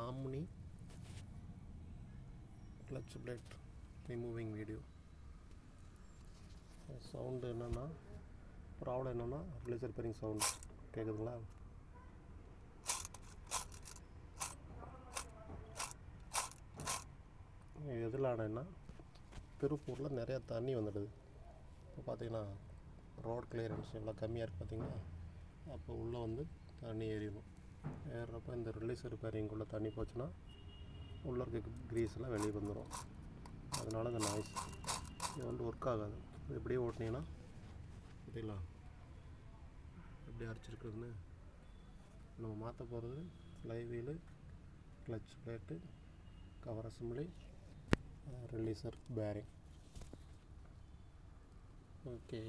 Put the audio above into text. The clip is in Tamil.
Omni clutch plate removing video. Sound என்னென்னா ப்ராப்ளம் என்னென்னா ரிலீஸ் ரிப்பேரிங் சவுண்டு கேட்குதுங்களா? எதில் ஆனேன்னா திருப்பூரில் நிறையா தண்ணி வந்துடுது. இப்போ பார்த்திங்கன்னா ரோட் கிளியரன்ஸ் எவ்வளோ கம்மியாக இருக்குது பார்த்திங்கன்னா. அப்போ உள்ளே வந்து தண்ணி ஏறிடும். ஏறுறப்போ இந்த ரிலீஸ் ரிப்பேரிங்குள்ளே தண்ணி போச்சுன்னா உள்ளே இருக்க க்ரீஸ்லாம் வெளியே வந்துடும். அதனால இந்த நாய்ஸ் இது வந்து ஒர்க் ஆகாது. இப்படியே ஓட்டினீங்கன்னா பார்த்தீங்களா எப்படி அரைச்சிருக்குதுன்னு. நம்ம மாற்ற போகிறது fly wheel, clutch plate, cover assembly, releaser bearing. Okay.